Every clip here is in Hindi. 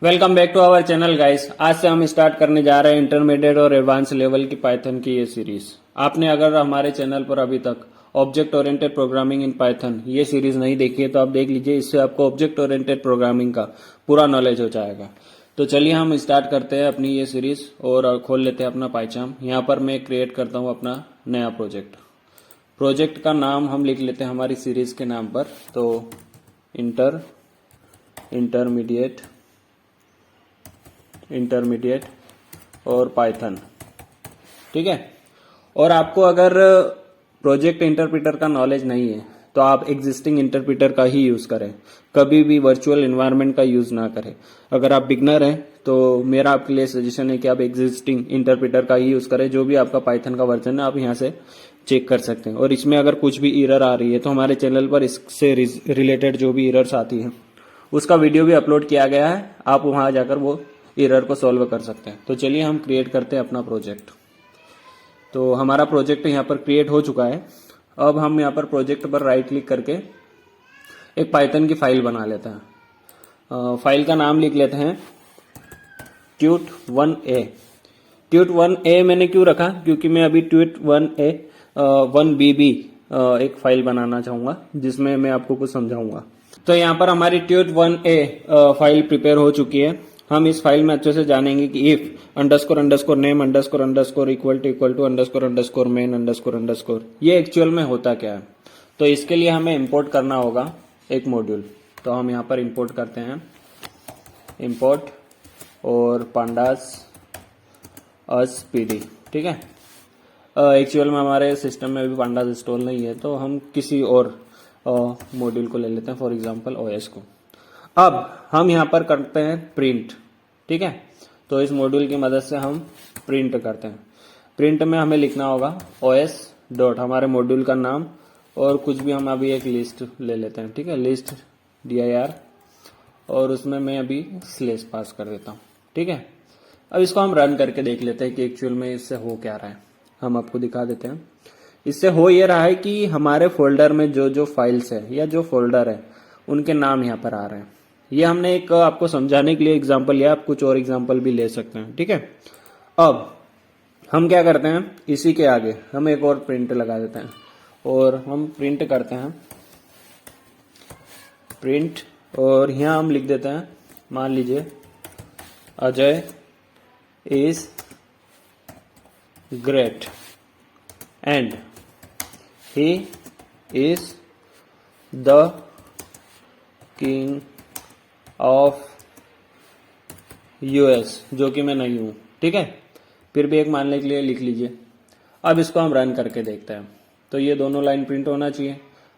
Welcome back to our channel guys. आज से हम स्टार्ट करने जा रहे हैं इंटरमीडिएट और एडवांस लेवल की पाइथन की ये सीरीज। आपने अगर हमारे चैनल पर अभी तक object oriented programming in Python ये सीरीज नहीं देखी है तो आप देख लीजिए, इससे आपको ऑब्जेक्ट ओरिएंटेड प्रोग्रामिंग का पूरा नॉलेज हो जाएगा। तो चलिए हम स्टार्ट करते हैं अपनी ये सीरीज और खोल लेते हैं अपना पाइचाम। यहाँ पर मैं क्रिएट करता हूँ अपना नया प्रोजेक्ट का नाम हम लिख लेते हैं हमारी सीरीज के नाम पर, तो इंटरमीडिएट और पाइथन। ठीक है। और आपको अगर प्रोजेक्ट इंटरप्रेटर का नॉलेज नहीं है तो आप एग्जिस्टिंग इंटरप्रेटर का ही यूज करें, कभी भी वर्चुअल एनवायरनमेंट का यूज ना करें। अगर आप बिगनर हैं तो मेरा आपके लिए सजेशन है कि आप एग्जिस्टिंग इंटरप्रेटर का ही यूज करें। जो भी आपका पाइथन का वर्जन है आप यहाँ से चेक कर सकते हैं। और इसमें अगर कुछ भी एरर आ रही है तो हमारे चैनल पर इससे रिलेटेड जो भी एरर्स आती है उसका वीडियो भी अपलोड किया गया है, आप वहां जाकर वो एरर को सॉल्व कर सकते हैं। तो चलिए हम क्रिएट करते हैं अपना प्रोजेक्ट। तो हमारा प्रोजेक्ट यहाँ पर क्रिएट हो चुका है। अब हम यहाँ पर प्रोजेक्ट पर राइट क्लिक करके एक पाइथन की फाइल बना लेते हैं। फाइल का नाम लिख लेते हैं tut1a। tut1a मैंने क्यों रखा, क्योंकि मैं अभी tut1a 1bb एक फाइल बनाना चाहूंगा जिसमें मैं आपको कुछ समझाऊंगा। तो यहाँ पर हमारी tut1a फाइल प्रिपेयर हो चुकी है। हम इस फाइल में अच्छे से जानेंगे कि if underscore name underscore equal to underscore main underscore ये एक्चुअल में होता क्या है। तो इसके लिए हमें इंपोर्ट करना होगा एक मॉड्यूल। तो हम यहाँ पर इंपोर्ट करते हैं, इंपोर्ट और पांडास अस पीडी। ठीक है। एक्चुअल में हमारे सिस्टम में अभी पांडास इंस्टॉल नहीं है तो हम किसी और मॉड्यूल को ले लेते हैं, फॉर एग्जांपल ओएस को। अब हम यहाँ पर करते हैं प्रिंट। ठीक है। तो इस मॉड्यूल की मदद से हम प्रिंट करते हैं। प्रिंट में हमें लिखना होगा os डॉट हमारे मॉड्यूल का नाम और कुछ भी हम अभी एक लिस्ट ले लेते हैं। ठीक है, लिस्ट dir और उसमें मैं अभी स्लेश पास कर देता हूँ। ठीक है। अब इसको हम रन करके देख लेते हैं कि एक्चुअल में इससे हो क्या रहा है। हम आपको दिखा देते हैं। इससे हो ये रहा है कि हमारे फोल्डर में जो जो फाइल्स है या जो फोल्डर है उनके नाम यहाँ पर आ रहे हैं। ये हमने एक आपको समझाने के लिए एग्जांपल लिया, आप कुछ और एग्जांपल भी ले सकते हैं। ठीक है। अब हम क्या करते हैं, इसी के आगे हम एक और प्रिंट लगा देते हैं और हम प्रिंट करते हैं प्रिंट और यहाँ हम लिख देते हैं, मान लीजिए Ajay is great and he is the king of US, जो कि मैं नहीं हूं। ठीक है। फिर भी एक मानने के लिए लिख लीजिए। अब इसको हम रन करके देखते हैं। तो ये दोनों लाइन प्रिंट होना चाहिए।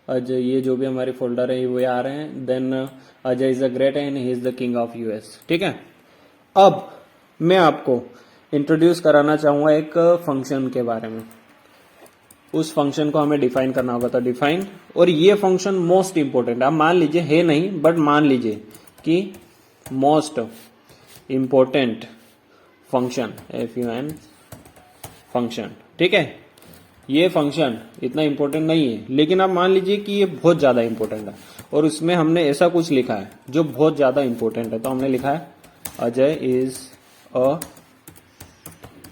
अजय, ये जो भी हमारे फोल्डर है वो आ रहे हैं। Then Ajay is the great and he is the king of US. ठीक है। अब मैं आपको इंट्रोड्यूस कराना चाहूंगा एक फंक्शन के बारे में। उस फंक्शन को हमें डिफाइन करना होगा, तो डिफाइन। और ये फंक्शन मोस्ट इंपोर्टेंट, आप मान लीजिए है नहीं बट मान लीजिए कि most important function FUN function. ठीक है। ये फंक्शन इतना इंपॉर्टेंट नहीं है लेकिन आप मान लीजिए कि ये बहुत ज्यादा इंपॉर्टेंट है और उसमें हमने ऐसा कुछ लिखा है जो बहुत ज्यादा इंपॉर्टेंट है। तो हमने लिखा है अजय इज अ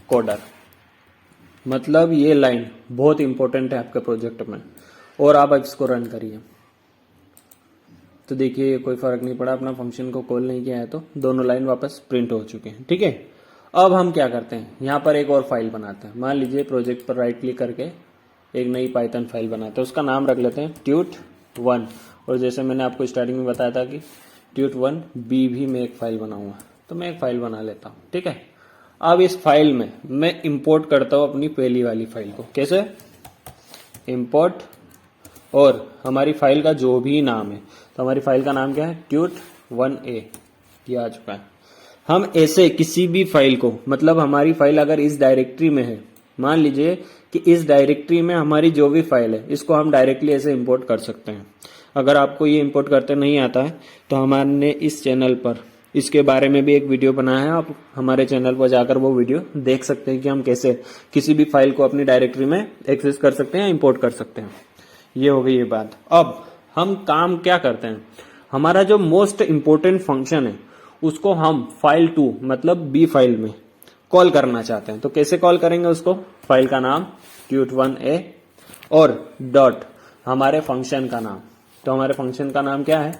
कोडर, मतलब ये लाइन बहुत इंपॉर्टेंट है आपके प्रोजेक्ट में। और आप इसको रन करिए तो देखिए कोई फर्क नहीं पड़ा, अपना फंक्शन को कॉल नहीं किया है तो दोनों लाइन वापस प्रिंट हो चुके हैं। ठीक है। अब हम क्या करते हैं, यहाँ पर एक और फाइल बनाते हैं। मान लीजिए प्रोजेक्ट पर राइट क्लिक करके एक नई पाइथन फाइल बनाते हैं, उसका नाम रख लेते हैं tut1। और जैसे मैंने आपको स्टार्टिंग में बताया था कि tut1b भी मैं एक फाइल बनाऊंगा, तो मैं एक फाइल बना लेता हूँ। ठीक है। अब इस फाइल में मैं इंपोर्ट करता हूँ अपनी पहली वाली फाइल को। कैसे इंपोर्ट, और हमारी फाइल का जो भी नाम है, तो हमारी फाइल का नाम क्या है tut1a, ये आ चुका है। हम ऐसे किसी भी फाइल को, मतलब हमारी फाइल अगर इस डायरेक्टरी में है, मान लीजिए कि इस डायरेक्टरी में हमारी जो भी फाइल है इसको हम डायरेक्टली ऐसे इंपोर्ट कर सकते हैं। अगर आपको ये इंपोर्ट करते नहीं आता है तो हमारे इस चैनल पर इसके बारे में भी एक वीडियो बनाया है, आप हमारे चैनल पर जाकर वो वीडियो देख सकते हैं कि हम कैसे किसी भी फाइल को अपनी डायरेक्टरी में एक्सेस कर सकते हैं, इंपोर्ट कर सकते हैं। ये हो गई ये बात। अब हम काम क्या करते हैं, हमारा जो मोस्ट इंपोर्टेंट फंक्शन है उसको हम फाइल 2 मतलब बी फाइल में कॉल करना चाहते हैं। तो कैसे कॉल करेंगे उसको? फाइल का नाम tut1a और डॉट हमारे फंक्शन का नाम। तो हमारे फंक्शन का नाम क्या है?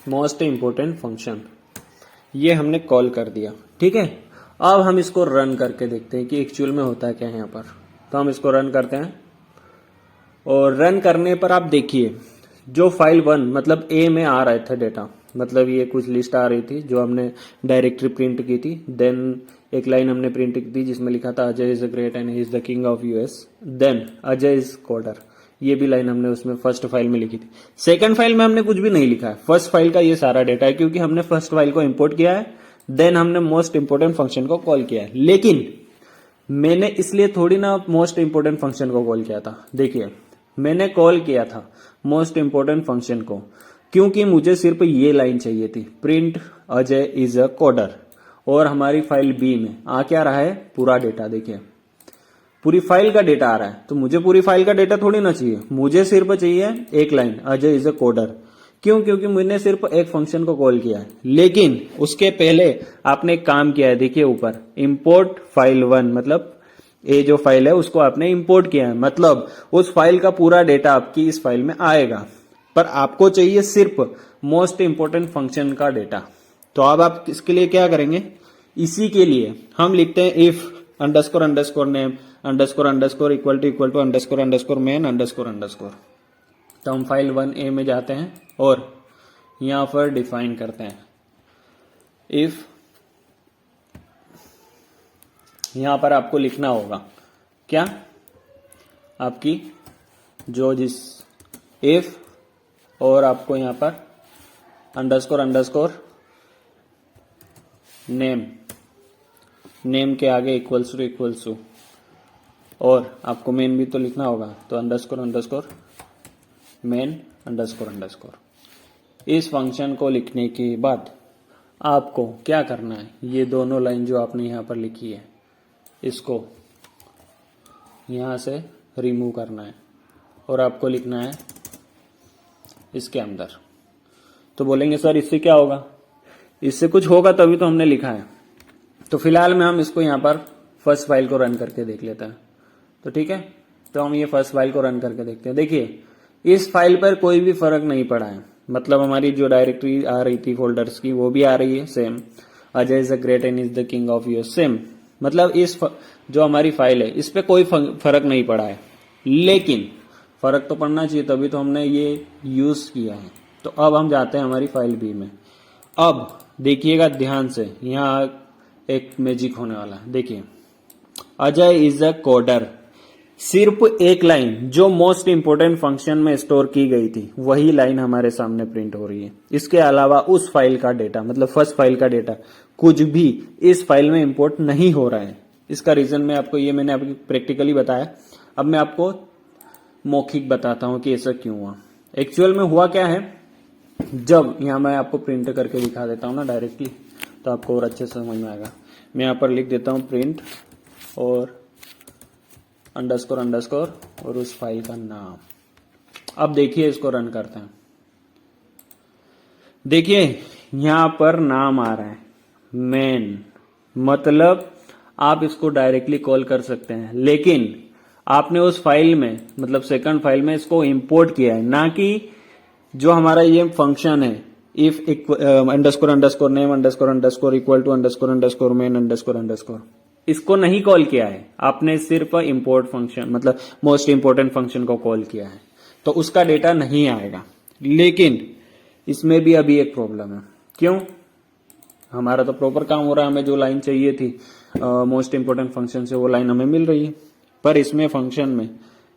Most important function. ये हमने कॉल कर दिया, ठीक है। अब हम इसको रन करके देखते हैं कि एक्चुअल में होता है क्या है यहाँ पर। तो हम इसको रन करते हैं और रन करने पर आप देखिए जो फाइल 1 मतलब ए में आ रहे थे डेटा, मतलब ये कुछ लिस्ट आ रही थी जो हमने डायरेक्टरी प्रिंट की थी। देन एक लाइन हमने प्रिंट की थी जिसमें लिखा था Ajay is the great and he is the king of US. Then Ajay is coder, ये भी लाइन हमने उसमें फर्स्ट फाइल में लिखी थी। सेकंड फाइल में हमने कुछ भी नहीं लिखा है, फर्स्ट फाइल का ये सारा डेटा है क्योंकि हमने फर्स्ट फाइल को इंपोर्ट किया है। देन हमने मोस्ट इंपोर्टेंट फंक्शन को कॉल किया है। लेकिन मैंने इसलिए थोड़ी ना मोस्ट इंपोर्टेंट फंक्शन को कॉल किया था। देखिए मैंने कॉल किया था मोस्ट इंपोर्टेंट फंक्शन को क्योंकि मुझे सिर्फ ये लाइन चाहिए थी, print Ajay is a coder. और हमारी फाइल बी में आ क्या रहा है? पूरा डेटा। देखिए पूरी फाइल का डेटा आ रहा है, तो मुझे पूरी फाइल का डेटा थोड़ी ना चाहिए, मुझे सिर्फ चाहिए एक line Ajay is a coder. क्यों? क्योंकि मैंने सिर्फ एक फंक्शन को कॉल किया है। लेकिन उसके पहले आपने एक काम किया है, देखिए ऊपर इंपोर्ट फाइल 1 मतलब ये जो फाइल है उसको आपने इंपोर्ट किया है, मतलब उस फाइल का पूरा डेटा आपकी इस फाइल में आएगा। पर आपको चाहिए सिर्फ मोस्ट इंपोर्टेंट फंक्शन का डेटा। तो अब आप इसके लिए क्या करेंगे? इसी के लिए हम लिखते हैं if underscore underscore name underscore underscore equal to underscore underscore main underscore underscore. तो हम फाइल 1a में जाते हैं और यहां पर डिफाइन करते हैं इफ। यहां पर आपको लिखना होगा क्या? आपकी जो जिस इफ और आपको यहां पर अंडरस्कोर अंडरस्कोर नेम के आगे इक्वल्स टू और आपको मेन भी तो लिखना होगा, तो underscore underscore main underscore underscore. इस फंक्शन को लिखने के बाद आपको क्या करना है? ये दोनों लाइन जो आपने यहां पर लिखी है इसको यहां से रिमूव करना है और आपको लिखना है इसके अंदर। तो बोलेंगे सर इससे क्या होगा? इससे कुछ होगा तभी तो हमने लिखा है। तो फिलहाल में हम इसको यहां पर फर्स्ट फाइल को रन करके देख लेते हैं। तो ठीक है, तो हम ये फर्स्ट फाइल को रन करके देखते हैं। देखिए इस फाइल पर कोई भी फर्क नहीं पड़ा है, मतलब हमारी जो डायरेक्टरी आ रही थी फोल्डर्स की वो भी आ रही है same, Ajay is the great and is the king of US same. मतलब इस जो हमारी फाइल है इस पे कोई फर्क नहीं पड़ा है, लेकिन फर्क तो पड़ना चाहिए तभी तो हमने ये यूज किया है। तो अब हम जाते हैं हमारी फाइल बी में। अब देखिएगा ध्यान से, यहाँ एक मैजिक होने वाला है। देखिए अजय इज अ कोडर, सिर्फ एक लाइन जो मोस्ट इंपोर्टेंट फंक्शन में स्टोर की गई थी वही लाइन हमारे सामने प्रिंट हो रही है। इसके अलावा उस फाइल का डेटा मतलब फर्स्ट फाइल का डेटा कुछ भी इस फाइल में इंपोर्ट नहीं हो रहा है। इसका रीजन मैं आपको ये मैंने आपको प्रैक्टिकली बताया, अब मैं आपको मौखिक बताता हूं कि ऐसा क्यों हुआ। एक्चुअल में हुआ क्या है, जब यहां मैं आपको प्रिंट करके दिखा देता हूं ना डायरेक्टली, तो आपको और अच्छे से समझ में आएगा। मैं यहां पर लिख देता हूं प्रिंट और अंडरस्कोर अंडरस्कोर और उस फाइल का नाम। अब देखिए इसको रन करते हैं। देखिए यहां पर नाम आ रहा है मेन, मतलब आप इसको डायरेक्टली कॉल कर सकते हैं, लेकिन आपने उस फाइल में मतलब सेकंड फाइल में इसको इंपोर्ट किया है, ना कि जो हमारा ये फंक्शन है if underscore underscore name underscore underscore equal to underscore underscore main underscore underscore, इसको नहीं कॉल किया है आपने, सिर्फ इंपोर्ट फंक्शन मतलब मोस्ट इंपोर्टेंट फंक्शन को कॉल किया है, तो उसका डेटा नहीं आएगा। लेकिन इसमें भी अभी एक प्रॉब्लम है। क्यों? हमारा तो प्रॉपर काम हो रहा है, हमें जो लाइन चाहिए थी मोस्ट इंपोर्टेंट फंक्शन से वो लाइन हमें मिल रही है, पर इसमें फंक्शन में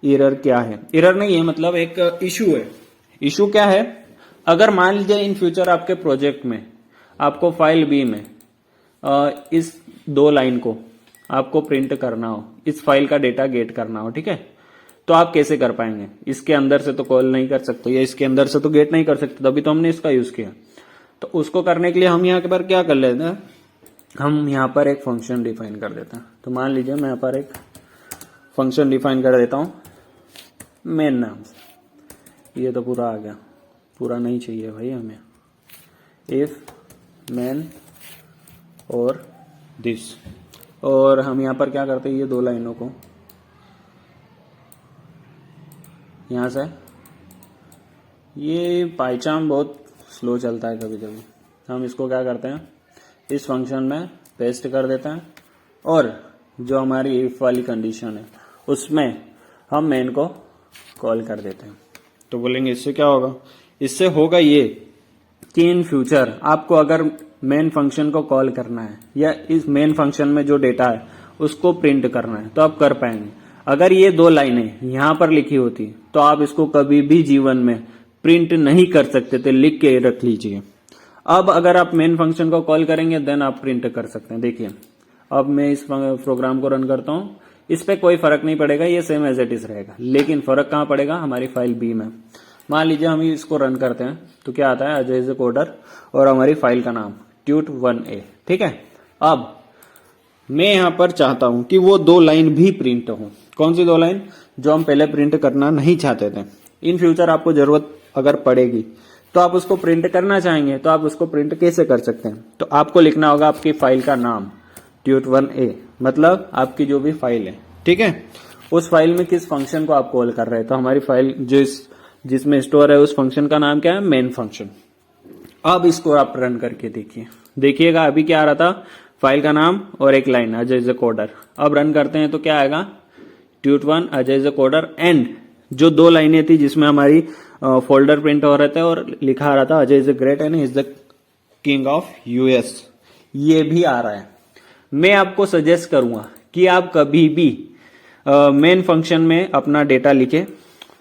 एरर क्या है? एरर नहीं है, मतलब एक इशू है। इशू क्या है? अगर मान लीजिए इन फ्यूचर आपके प्रोजेक्ट में आपको फाइल बी में इस दो लाइन को आपको प्रिंट करना हो, इस फाइल का डेटा गेट करना हो, ठीक है, तो आप कैसे कर पाएंगे? इसके अंदर से तो कॉल नहीं कर सकते या इसके अंदर से तो गेट नहीं कर सकते, तभी तो हमने इसका यूज किया। तो उसको करने के लिए हम यहाँ पर क्या कर लेते हैं, हम यहाँ पर एक फंक्शन डिफाइन कर देते हैं। तो मान लीजिए मैं यहाँ पर एक फंक्शन डिफाइन कर देता हूँ मेन नाम से। ये तो पूरा आ गया, पूरा नहीं चाहिए भाई हमें, इफ मैन और दिस, और हम यहाँ पर क्या करते हैं, ये दो लाइनों को यहाँ से, ये पाइचाम बहुत स्लो चलता है कभी कभी, हम इसको क्या करते हैं इस फंक्शन में पेस्ट कर देते हैं, और जो हमारी इफ वाली कंडीशन है उसमें हम मेन को कॉल कर देते हैं। तो बोलेंगे इससे क्या होगा, इससे होगा ये कि इन फ्यूचर आपको अगर मेन फंक्शन को कॉल करना है या इस मेन फंक्शन में जो डेटा है उसको प्रिंट करना है तो आप कर पाएंगे। अगर ये दो लाइनें यहां पर लिखी होती तो आप इसको कभी भी जीवन में प्रिंट नहीं कर सकते थे, लिख के रख लीजिए। अब अगर आप मेन फंक्शन को कॉल करेंगे देन आप प्रिंट कर सकते हैं। देखिए अब मैं इस प्रोग्राम को रन करता हूं, इस पे कोई फर्क नहीं पड़ेगा, ये सेम एज इट इज रहेगा, लेकिन फर्क कहां पड़ेगा, हमारी फाइल बी में। मान लीजिए हम इसको रन करते हैं तो क्या आता है, अजय इज कोडर और हमारी फाइल का नाम tut1a, ठीक है। अब मैं यहां पर चाहता हूं कि वो दो लाइन भी प्रिंट हो। कौन सी दो लाइन, जो हम पहले प्रिंट करना नहीं चाहते थे, इन फ्यूचर आपको जरूरत अगर पड़ेगी तो आप उसको प्रिंट करना चाहेंगे तो आप उसको प्रिंट कैसे कर सकते हैं। तो आपको लिखना होगा आपकी फाइल का नाम tut1a, मतलब आपकी जो भी फाइल है, ठीक है, उस फाइल में किस फंक्शन को आप कॉल कर रहे हैं। तो हमारी फाइल जिसमें स्टोर है उस फंक्शन का नाम क्या है, मेन फंक्शन। अब इसको आप रन करके देखिएगा अभी क्या आ रहा था, फाइल का नाम और एक लाइन अजय इज कोडर। अब रन करते हैं तो क्या आएगा, tut1 Ajay is coder and जो दो लाइनें थी जिसमें हमारी फोल्डर प्रिंट हो रहे थे और लिखा आ रहा था Ajay is great and is the king of US, ये भी आ रहा है। मैं आपको सजेस्ट करूंगा कि आप कभी भी मेन फंक्शन में अपना डेटा लिखे,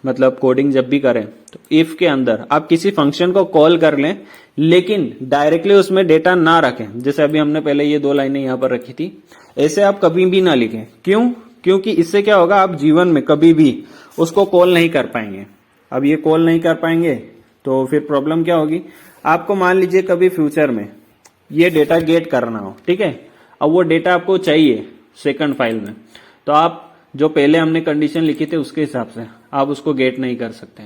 मतलब कोडिंग जब भी करें तो इफ के अंदर आप किसी फंक्शन को कॉल कर लें, लेकिन डायरेक्टली उसमें डेटा ना रखें। जैसे अभी हमने पहले ये दो लाइनें यहां पर रखी थी, ऐसे आप कभी भी ना लिखें। क्यों, क्योंकि इससे क्या होगा, आप जीवन में कभी भी उसको कॉल नहीं कर पाएंगे। अब ये कॉल नहीं कर पाएंगे तो फिर प्रॉब्लम क्या होगी, आपको मान लीजिए कभी फ्यूचर में ये डेटा गेट करना हो, ठीक है, अब वो डेटा आपको चाहिए सेकंड फाइल में, तो आप जो पहले हमने कंडीशन लिखी थी उसके हिसाब से आप उसको गेट नहीं कर सकते।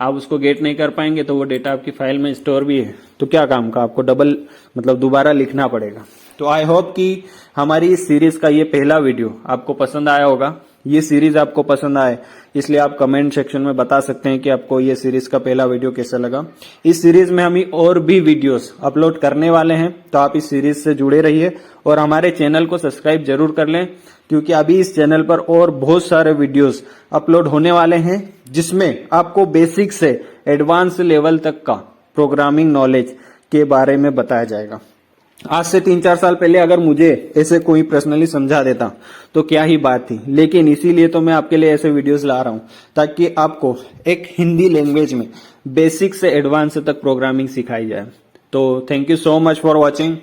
आप उसको गेट नहीं कर पाएंगे तो वो डेटा आपकी फाइल में स्टोर भी है तो क्या काम का, आपको डबल मतलब दोबारा लिखना पड़ेगा। तो आई होप कि हमारी इस सीरीज का ये पहला वीडियो आपको पसंद आया होगा। ये सीरीज आपको पसंद आए इसलिए आप कमेंट सेक्शन में बता सकते हैं कि आपको ये सीरीज का पहला वीडियो कैसा लगा। इस सीरीज में हम और भी वीडियोस अपलोड करने वाले हैं, तो आप इस सीरीज से जुड़े रहिए और हमारे चैनल को सब्सक्राइब जरूर कर लें, क्योंकि अभी इस चैनल पर और बहुत सारे वीडियोस अपलोड होने वाले हैं जिसमें आपको बेसिक से एडवांस लेवल तक का प्रोग्रामिंग नॉलेज के बारे में बताया जाएगा। आज से 3-4 साल पहले अगर मुझे ऐसे कोई पर्सनली समझा देता तो क्या ही बात थी, लेकिन इसीलिए तो मैं आपके लिए ऐसे वीडियोस ला रहा हूं ताकि आपको एक हिंदी लैंग्वेज में बेसिक से एडवांस तक प्रोग्रामिंग सिखाई जाए। तो thank you so much for watching.